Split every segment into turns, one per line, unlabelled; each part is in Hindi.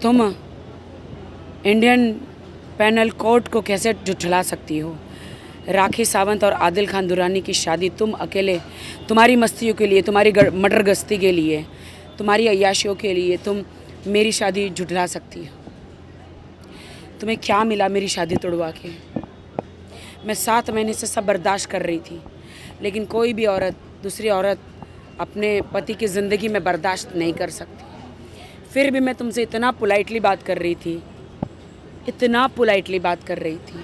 तुम इंडियन पैनल कोड को कैसे झुठला सकती हो? राखी सावंत और आदिल खान दुरानी की शादी तुम अकेले, तुम्हारी मस्तियों के लिए, तुम्हारी मटर गश्ती के लिए, तुम्हारी अय्याशियों के लिए तुम मेरी शादी झुठला सकती हो? तुम्हें क्या मिला मेरी शादी तोड़वा के? मैं 7 महीने से सब बर्दाश्त कर रही थी, लेकिन कोई भी औरत दूसरी औरत अपने पति की ज़िंदगी में बर्दाश्त नहीं कर सकती। फिर भी मैं तुमसे इतना पोलाइटली बात कर रही थी, इतना पोलाइटली बात कर रही थी।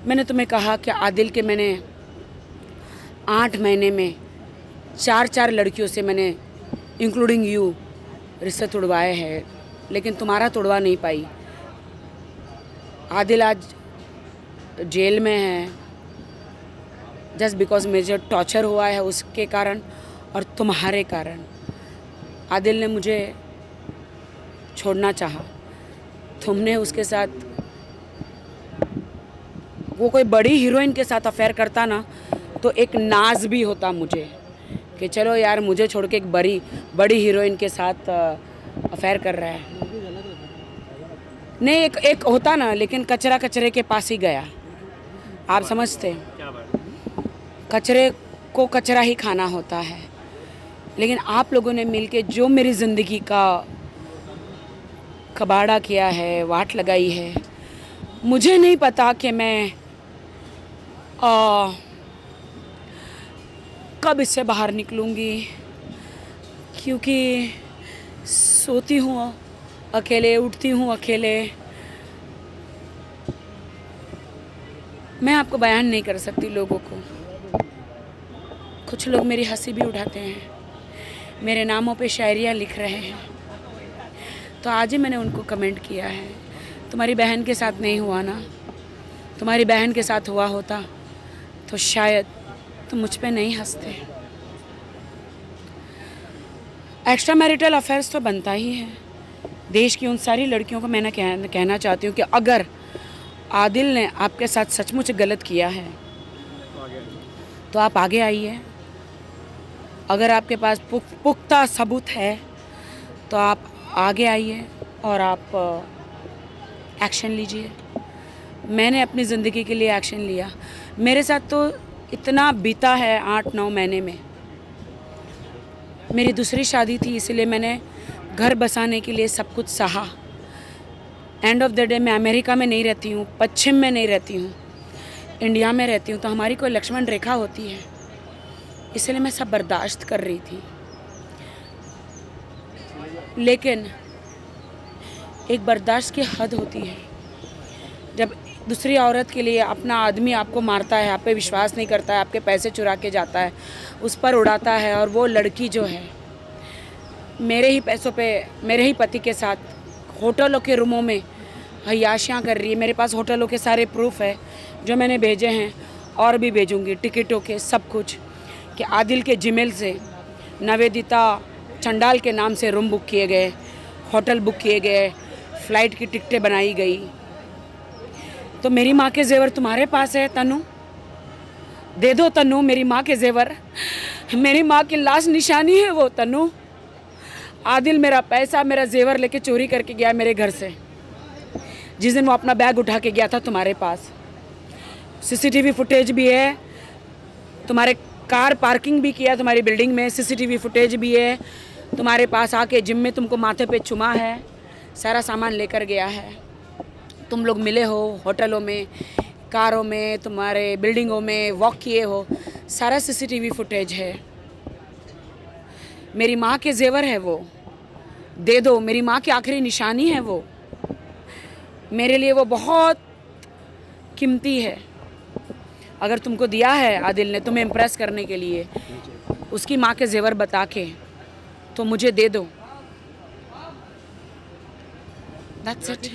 मैंने तुम्हें कहा कि आदिल के मैंने 8 महीने में 4 लड़कियों से मैंने इंक्लूडिंग यू रिश्ते तोड़वाए हैं, लेकिन तुम्हारा तोड़वा नहीं पाई। आदिल आज जेल में है जस्ट बिकॉज मुझे टॉर्चर हुआ है उसके कारण और तुम्हारे कारण। आदिल ने मुझे छोड़ना चाहा, तुमने उसके साथ, वो कोई बड़ी हीरोइन के साथ अफेयर करता ना तो एक नाज भी होता मुझे कि चलो यार मुझे छोड़ के एक बड़ी हीरोइन के साथ अफेयर कर रहा है। नहीं, एक होता ना, लेकिन कचरा कचरे के पास ही गया। आप समझते हैं, कचरे को कचरा ही खाना होता है। लेकिन आप लोगों ने मिलके जो मेरी ज़िंदगी का कबाड़ा किया है, वाट लगाई है, मुझे नहीं पता कि मैं कब इससे बाहर निकलूँगी, क्योंकि सोती हूँ अकेले, उठती हूँ अकेले। मैं आपको बयान नहीं कर सकती लोगों को। कुछ लोग मेरी हंसी भी उड़ाते हैं, मेरे नामों पे शायरियाँ लिख रहे हैं। तो आज ही मैंने उनको कमेंट किया है, तुम्हारी बहन के साथ नहीं हुआ ना, तुम्हारी बहन के साथ हुआ होता तो शायद तुम मुझ पे नहीं हंसते। एक्स्ट्रा मैरिटल अफेयर्स तो बनता ही है। देश की उन सारी लड़कियों को मैं कहना चाहती हूँ कि अगर आदिल ने आपके साथ सचमुच गलत किया है तो आप आगे आइए। अगर आपके पास पुख्ता सबूत है तो आप आगे आइए और आप एक्शन लीजिए। मैंने अपनी ज़िंदगी के लिए एक्शन लिया। मेरे साथ तो इतना बीता है 8-9 महीने में। मेरी दूसरी शादी थी, इसलिए मैंने घर बसाने के लिए सब कुछ सहा। एंड ऑफ द डे मैं अमेरिका में नहीं रहती हूँ, पश्चिम में नहीं रहती हूँ, इंडिया में रहती हूँ, तो हमारी कोई लक्ष्मण रेखा होती है, इसलिए मैं सब बर्दाश्त कर रही थी। लेकिन एक बर्दाश्त की हद होती है। जब दूसरी औरत के लिए अपना आदमी आपको मारता है, आप पे विश्वास नहीं करता है, आपके पैसे चुरा के जाता है, उस पर उड़ाता है, और वो लड़की जो है मेरे ही पैसों पे मेरे ही पति के साथ होटलों के रूमों में अय्याशियाँ कर रही है। मेरे पास होटलों के सारे प्रूफ है जो मैंने भेजे हैं और भी भेजूँगी, टिकटों के सब कुछ, कि आदिल के जीमेल से नवेदिता चंडाल के नाम से रूम बुक किए गए, होटल बुक किए गए, फ़्लाइट की टिकटें बनाई गई। तो मेरी माँ के जेवर तुम्हारे पास है तनु, दे दो तनु मेरी माँ के जेवर। मेरी माँ की लास्ट निशानी है वो तनु। आदिल मेरा पैसा, मेरा जेवर लेके चोरी करके गया मेरे घर से, जिस दिन वो अपना बैग उठा के गया था तुम्हारे पास। सीसीटीवी फुटेज भी है, तुम्हारे कार पार्किंग भी किया तुम्हारी बिल्डिंग में, सीसीटीवी फुटेज भी है। तुम्हारे पास आके जिम में तुमको माथे पे चुमा है, सारा सामान लेकर गया है। तुम लोग मिले हो होटलों में, कारों में, तुम्हारे बिल्डिंगों में वॉक किए हो, सारा सीसीटीवी फुटेज है। मेरी माँ के जेवर है वो, दे दो। मेरी माँ की आखिरी निशानी है वो, मेरे लिए वो बहुत कीमती है। अगर तुमको दिया है आदिल ने तुम्हें इम्प्रेस करने के लिए उसकी माँ के जेवर बता के, तो मुझे दे दो। That's it.